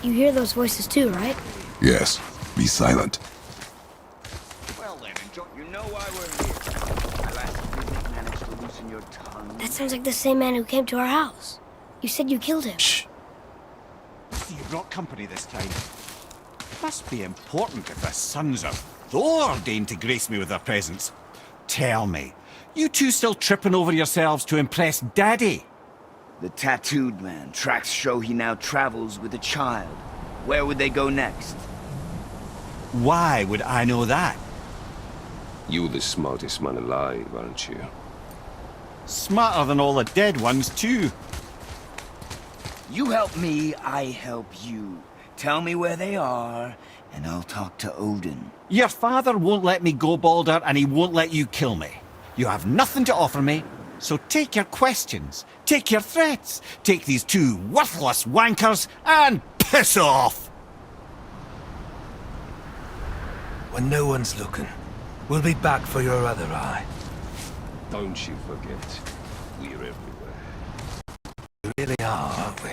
You hear those voices too, right? Yes. Be silent. Well then, you know why we're here. Alas, you didn't manage to loosen your tongue. That sounds like the same man who came to our house. You said you killed him. Shh. You brought company this time. Must be important if the sons of Thor deign to grace me with their presence. Tell me, you two still tripping over yourselves to impress Daddy? The tattooed man. Tracks show he now travels with a child. Where would they go next? Why would I know that? You the smartest man alive, aren't you? Smarter than all the dead ones, too. You help me, I help you. Tell me where they are, and I'll talk to Odin. Your father won't let me go, Balder, and he won't let you kill me. You have nothing to offer me, so take your questions, take your threats, take these two worthless wankers, and piss off! When no one's looking, we'll be back for your other eye. Don't you forget, we're everywhere. We really are, aren't we?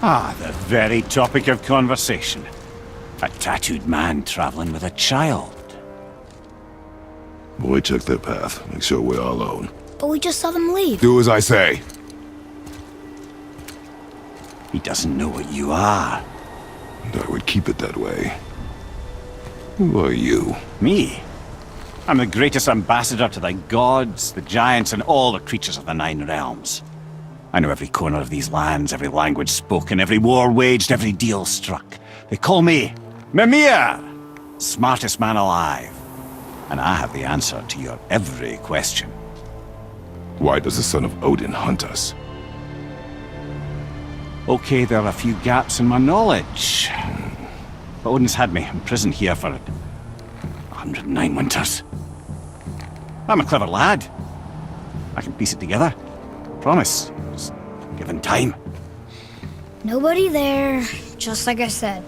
Ah, the very topic of conversation. A tattooed man traveling with a child. Boy, check their path. Make sure we're all alone. But we just saw them leave. Do as I say. He doesn't know what you are. And I would keep it that way. Who are you? Me? I'm the greatest ambassador to the gods, the giants, and all the creatures of the Nine Realms. I know every corner of these lands, every language spoken, every war waged, every deal struck. They call me Mimir, smartest man alive. And I have the answer to your every question. Why does the son of Odin hunt us? Okay, there are a few gaps in my knowledge. But Odin's had me imprisoned here for 109 winters. I'm a clever lad. I can piece it together. Promise. Just given time. Nobody there, just like I said.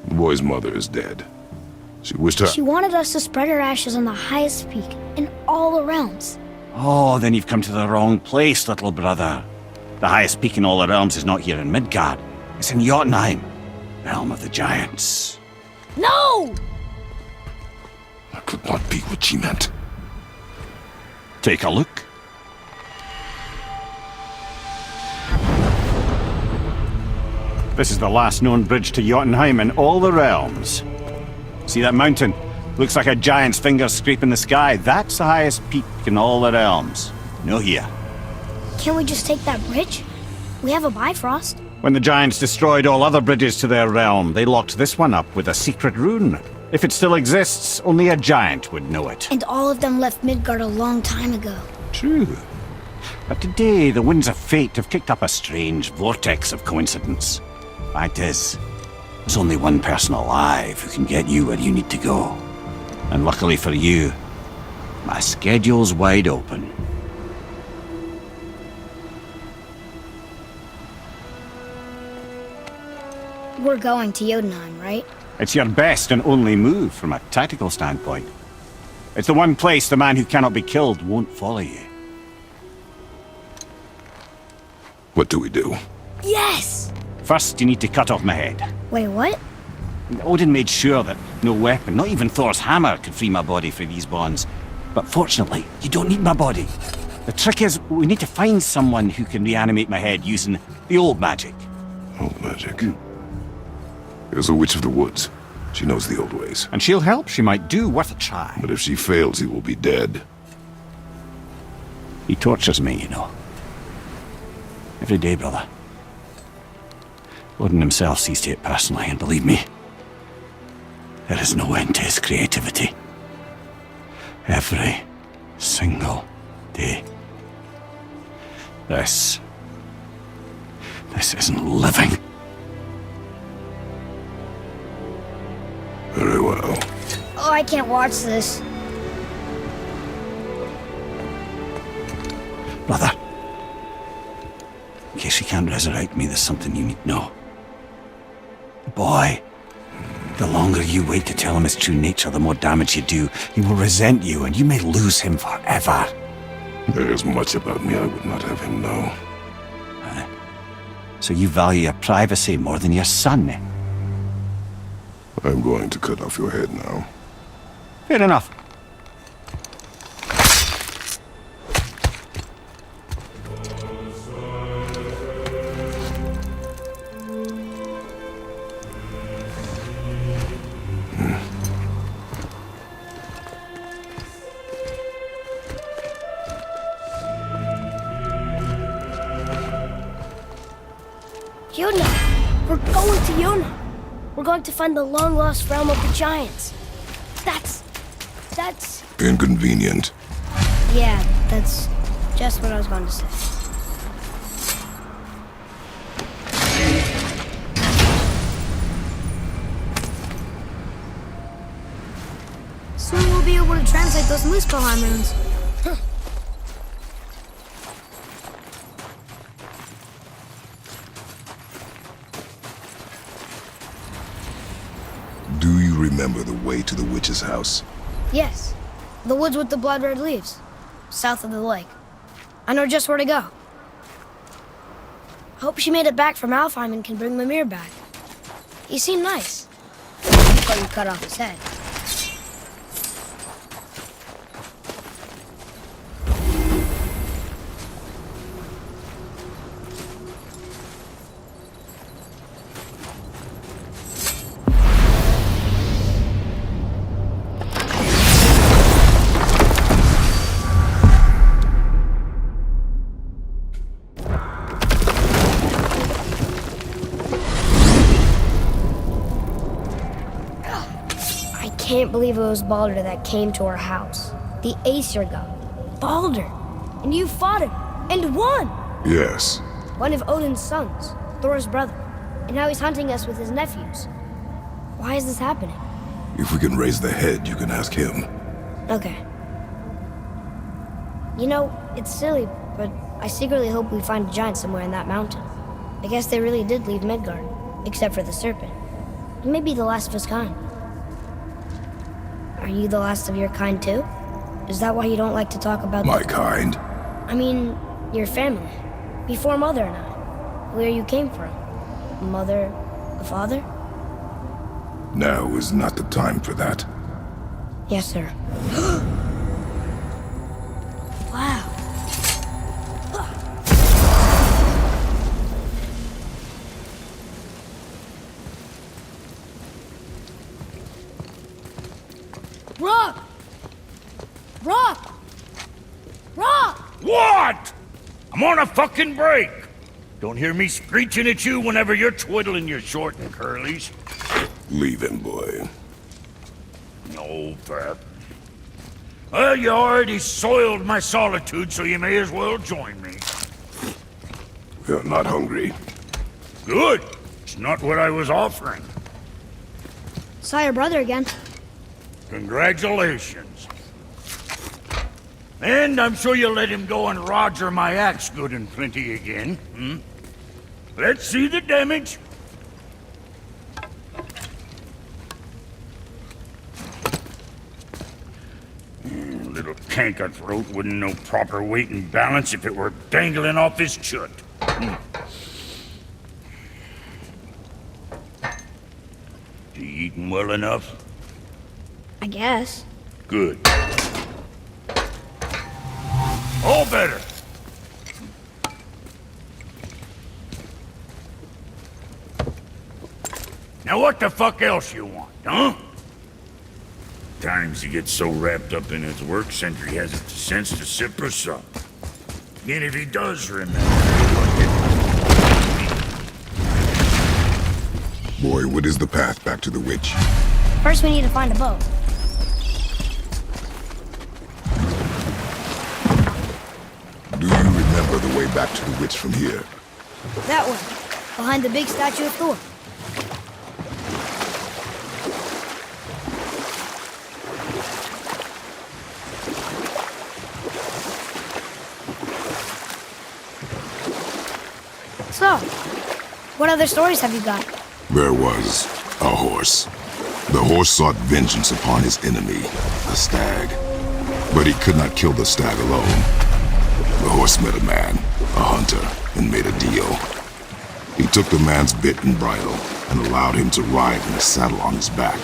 The boy's mother is dead. She wished her... She wanted us to spread her ashes on the highest peak in all the realms. Oh, then you've come to the wrong place, little brother. The highest peak in all the realms is not here in Midgard. It's in Jotunheim, realm of the giants. No! That could not be what she meant. Take a look. This is the last known bridge to Jotunheim in all the realms. See that mountain? Looks like a giant's finger scraping the sky. That's the highest peak in all the realms. No here. Can't we just take that bridge? We have a Bifrost. When the giants destroyed all other bridges to their realm, they locked this one up with a secret rune. If it still exists, only a giant would know it. And all of them left Midgard a long time ago. True. But today, the winds of fate have kicked up a strange vortex of coincidence. Fact is, there's only one person alive who can get you where you need to go. And luckily for you, my schedule's wide open. We're going to Jotunheim, right? It's your best and only move from a tactical standpoint. It's the one place the man who cannot be killed won't follow you. What do we do? Yes! First, you need to cut off my head. Wait, what? Odin made sure that no weapon, not even Thor's hammer, could free my body from these bonds. But fortunately, you don't need my body. The trick is, we need to find someone who can reanimate my head using the old magic. Old magic. There's a witch of the woods. She knows the old ways. And she'll help. She might do worth a try. But if she fails, he will be dead. He tortures me, you know. Every day, brother. Odin himself sees to it personally, and believe me, there is no end to his creativity. Every single day. This isn't living. Very well. Oh, I can't watch this. Brother, in case you can't resurrect me, there's something you need to know. The boy, the longer you wait to tell him his true nature, the more damage you do. He will resent you, and you may lose him forever. There is much about me I would not have him know. So you value your privacy more than your son, eh? I'm going to cut off your head now. Fair enough. Yuna! We're going to Yuna! We're going to find the long-lost realm of the giants. That's... Inconvenient. Yeah, that's just what I was going to say. Soon we'll be able to translate those Muspelheim runes. Do you remember the way to the witch's house? Yes, the woods with the blood-red leaves, south of the lake. I know just where to go. Hope she made it back from Alfheim and can bring Mimir back. He seemed nice. But you cut off his head. I can't believe it was Baldur that came to our house. The Aesir god. Baldur! And you fought him, and won! Yes. One of Odin's sons, Thor's brother. And now he's hunting us with his nephews. Why is this happening? If we can raise the head, you can ask him. Okay. You know, it's silly, but I secretly hope we find a giant somewhere in that mountain. I guess they really did leave Midgard, except for the serpent. He may be the last of his kind. Are you the last of your kind too? Is that why you don't like to talk about My kind? I mean, your family. Before Mother and I. Where you came from. Mother, a father? Now is not the time for that. Yes, sir. Wow. Rock! Rock! Rock! What? I'm on a fucking break. Don't hear me screeching at you whenever you're twiddling your short and curlies. Leave him, boy. No, Pep. Well, you already soiled my solitude, so you may as well join me. You're not hungry. Good. It's not what I was offering. Saw your brother again. Congratulations. And I'm sure you'll let him go and roger my axe good and plenty again, hmm? Let's see the damage. Little canker-throat wouldn't know proper weight and balance if it were dangling off his chut. You eating well enough? I guess. Good. All better. Now what the fuck else you want, huh? Times he gets so wrapped up in his work, Sentry hasn't the sense to sip or sup. And if he does remember, Boy, what is the path back to the witch? First, we need to find a boat. Do you remember the way back to the witch from here? That way, behind the big statue of Thor. So, what other stories have you got? There was a horse. The horse sought vengeance upon his enemy, the stag. But he could not kill the stag alone. The horse met a man, a hunter, and made a deal. He took the man's bit and bridle and allowed him to ride in a saddle on his back.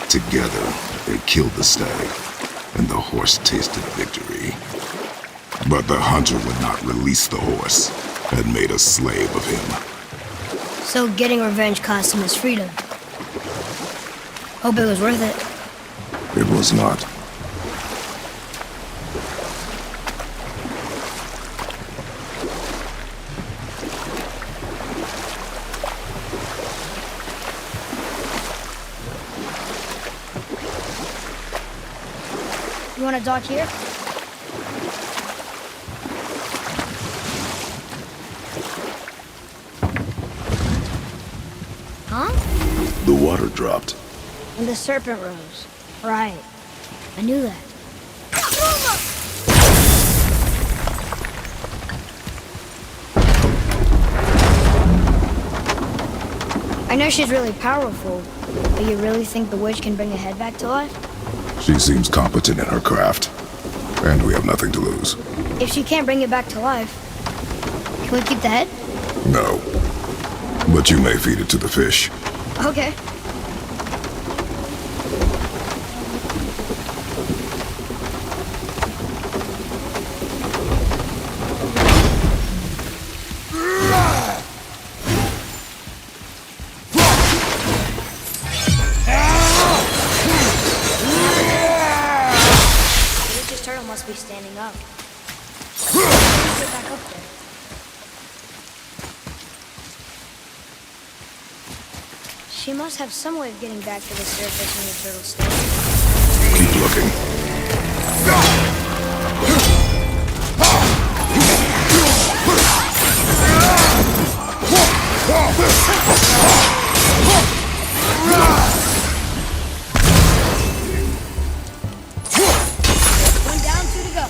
Together, they killed the stag, and the horse tasted victory. But the hunter would not release the horse and made a slave of him. So getting revenge cost him his freedom. Hope it was worth it. It was not. You want to dock here? Huh? The water dropped. And the serpent rose. Right. I knew that. I know she's really powerful, but you really think the witch can bring a head back to life? She seems competent in her craft, and we have nothing to lose. If she can't bring it back to life, can we keep the head? No. But you may feed it to the fish. Okay. Must be standing up. Get back up there. She must have some way of getting back to the surface when the turtle stands. Keep looking. One down, two to go.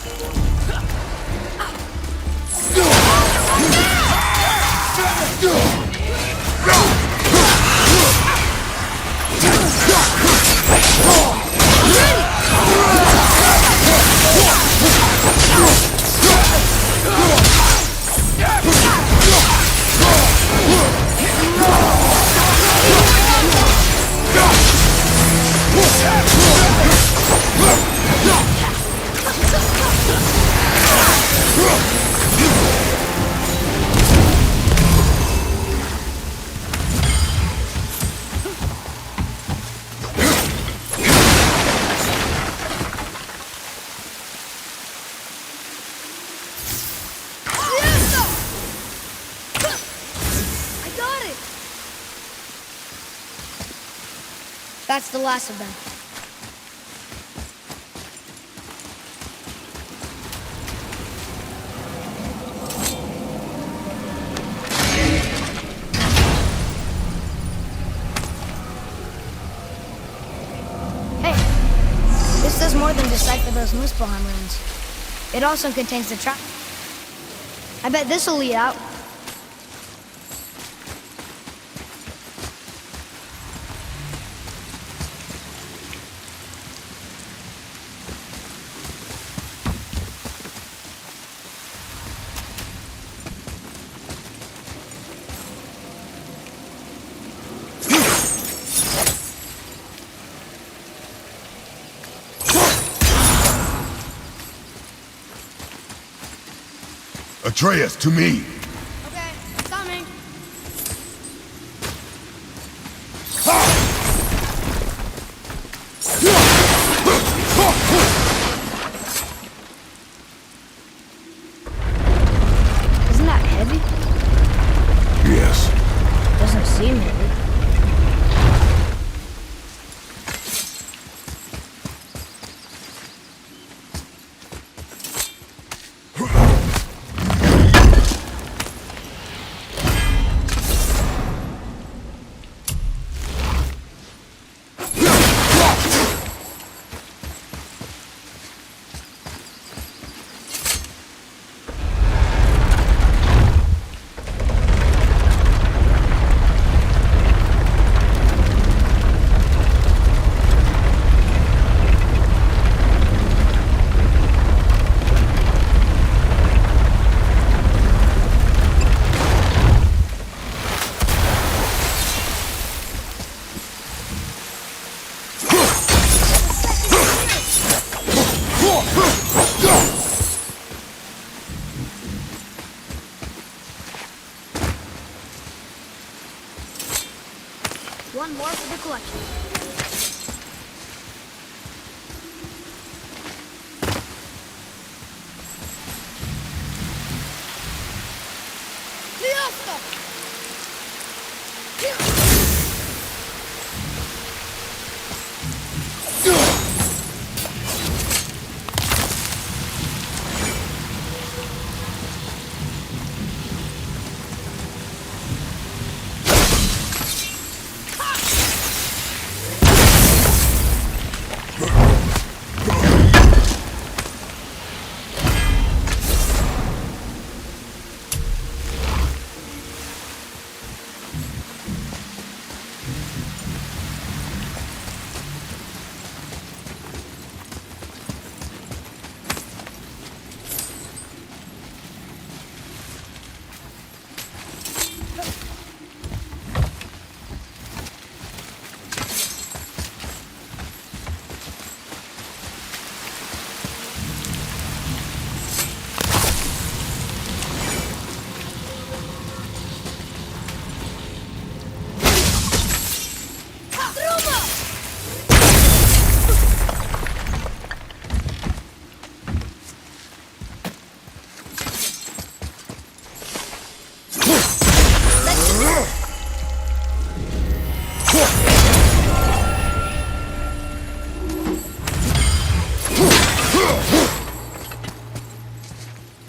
That's the last of them. Hey, this does more than decipher those Muspelheim runes. It also contains the trap. I bet this'll lead out. Atreus, to me! Okay, coming. Isn't that heavy? Yes. Doesn't seem heavy. One more for the collection.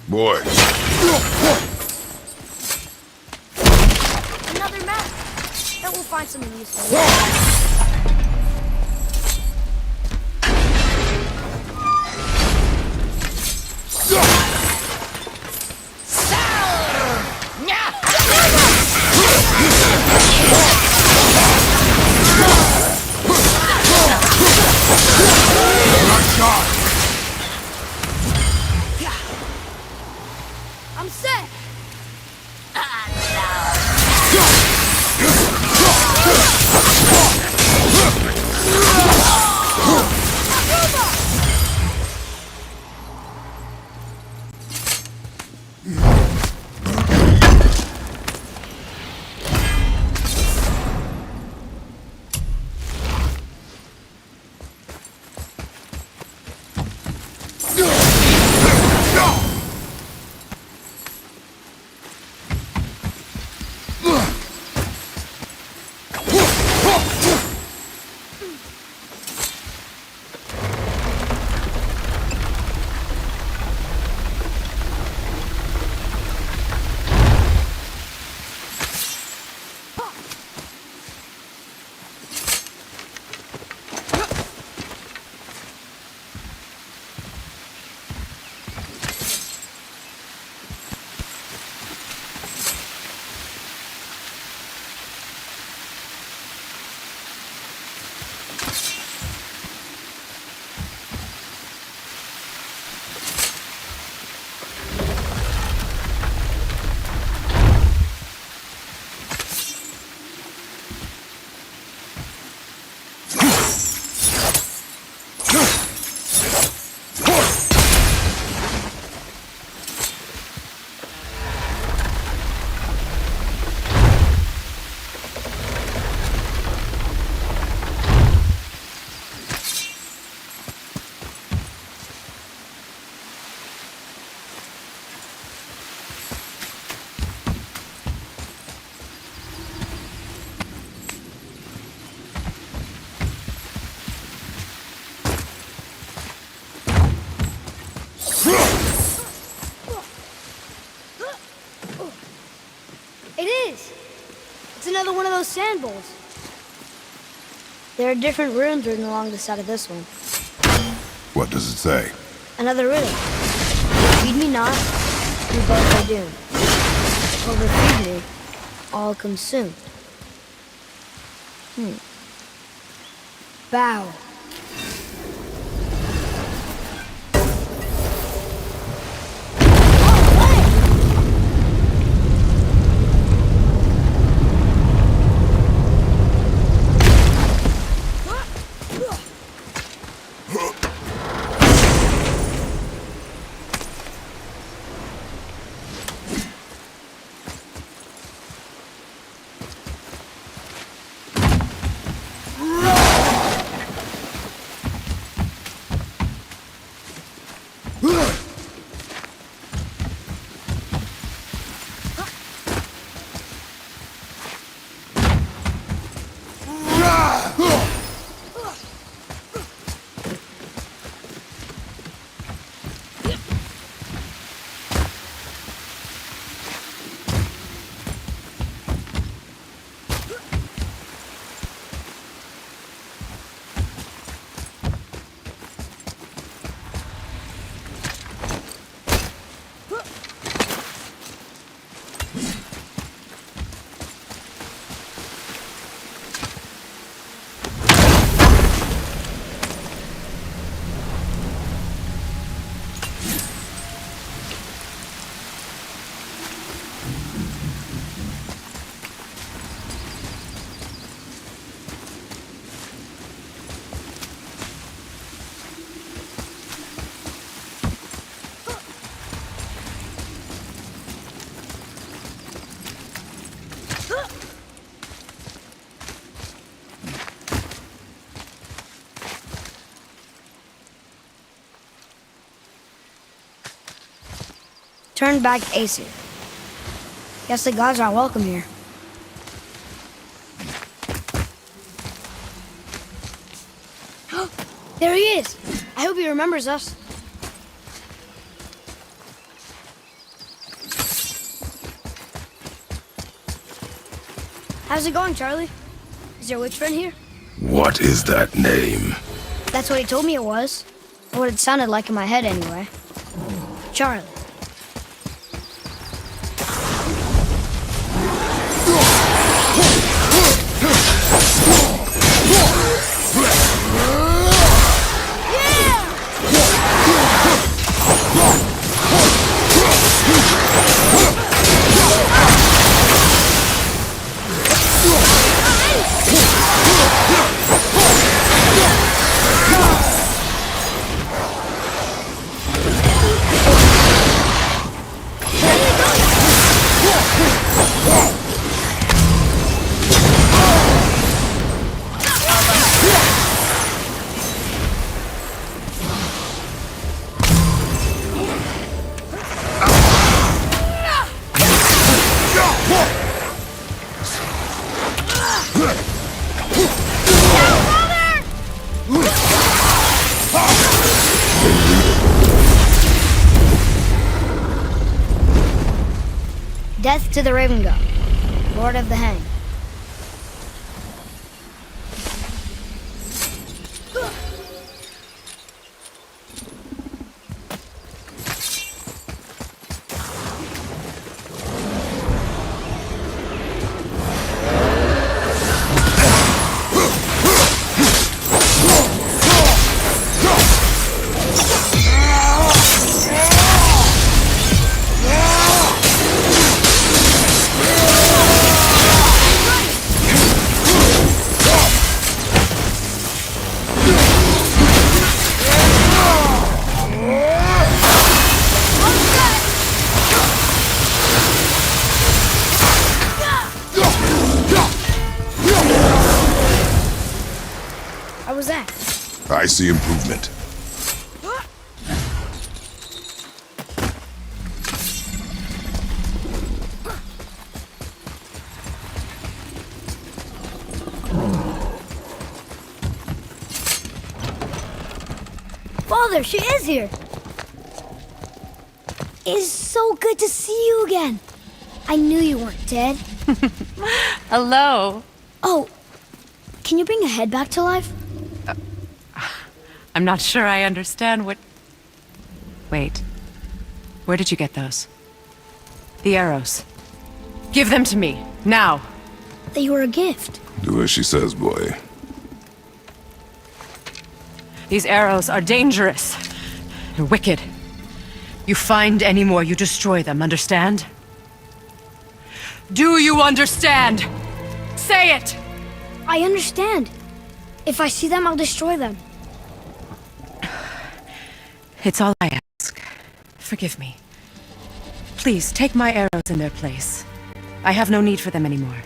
Boy. Another map. Bet we'll find something useful. I'm set. It is! It's another one of those sand bowls. There are different runes written along the side of this one. What does it say? Another riddle. Feed me not, we both are doomed. Overfeed me, all consumed. Bow. turned back Aesir. Guess the gods aren't welcome here. There he is. I hope he remembers us. How's it going, Charlie? Is your witch friend here? What is that name? That's what he told me it was. Or what it sounded like in my head, anyway. Charlie. Death to the Raven God, Lord of the Hang. How was that? I see improvement. Father, she is here. It is so good to see you again. I knew you weren't dead. Hello. Oh, can you bring a head back to life? I'm not sure I understand what... Wait. Where did you get those? The arrows. Give them to me, now. They were a gift. Do as she says, boy. These arrows are dangerous. They're wicked. You find any more, you destroy them, understand? Do you understand? Say it! I understand. If I see them, I'll destroy them. It's all I ask. Forgive me. Please, take my arrows in their place. I have no need for them anymore.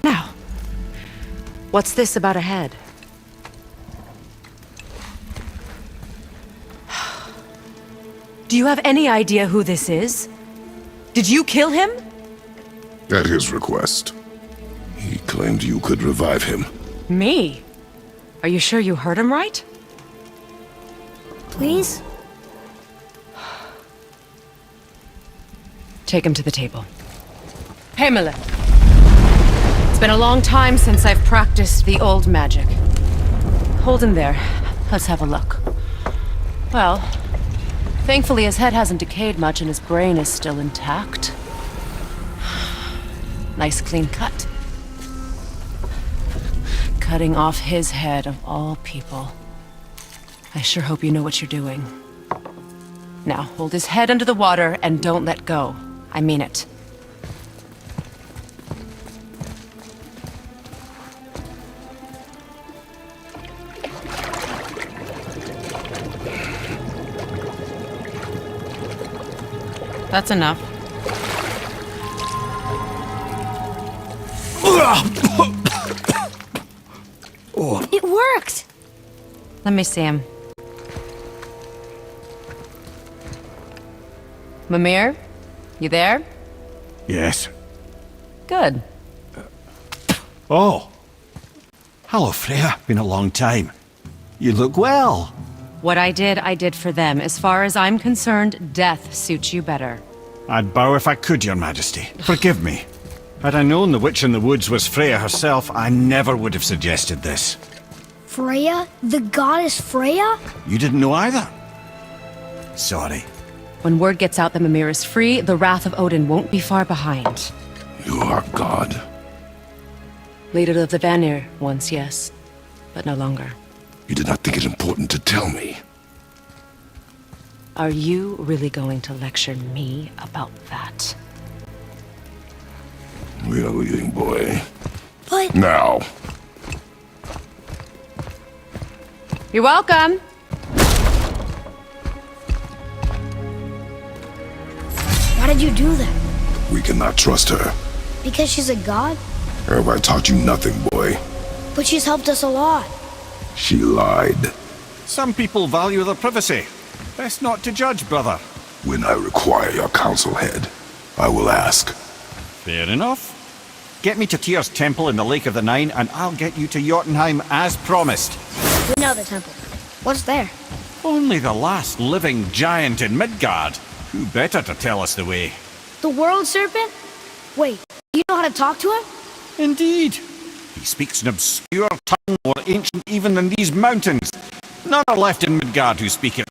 Now, what's this about a head? Do you have any idea who this is? Did you kill him? At his request. He claimed you could revive him. Me? Are you sure you heard him right? Please? Take him to the table. Hamlet. It's been a long time since I've practiced the old magic. Hold him there. Let's have a look. Well, thankfully his head hasn't decayed much and his brain is still intact. Nice clean cut. Cutting off his head of all people. I sure hope you know what you're doing. Now, hold his head under the water and don't let go. I mean it. That's enough. It worked! Let me see him. Mimir? You there? Yes. Good. Oh. Hello, Freya. Been a long time. You look well. What I did for them. As far as I'm concerned, death suits you better. I'd bow if I could, Your Majesty. Forgive me. Had I known the witch in the woods was Freya herself, I never would have suggested this. Freya? The goddess Freya? You didn't know either? Sorry. When word gets out that Mimir is free, the wrath of Odin won't be far behind. You are God. Leader of the Vanir once, yes. But no longer. You did not think it important to tell me. Are you really going to lecture me about that? We are leaving, boy. But... Now. You're welcome! Why did you do that? We cannot trust her. Because she's a god? Have I taught you nothing, boy? But she's helped us a lot. She lied. Some people value their privacy. Best not to judge, brother. When I require your council head, I will ask. Fair enough. Get me to Tyr's temple in the Lake of the Nine, and I'll get you to Jotunheim as promised. We know the temple. What's there? Only the last living giant in Midgard. Who better to tell us the way? The world serpent? Wait, you know how to talk to him? Indeed. He speaks an obscure tongue more ancient even than these mountains. None are left in Midgard who speak it.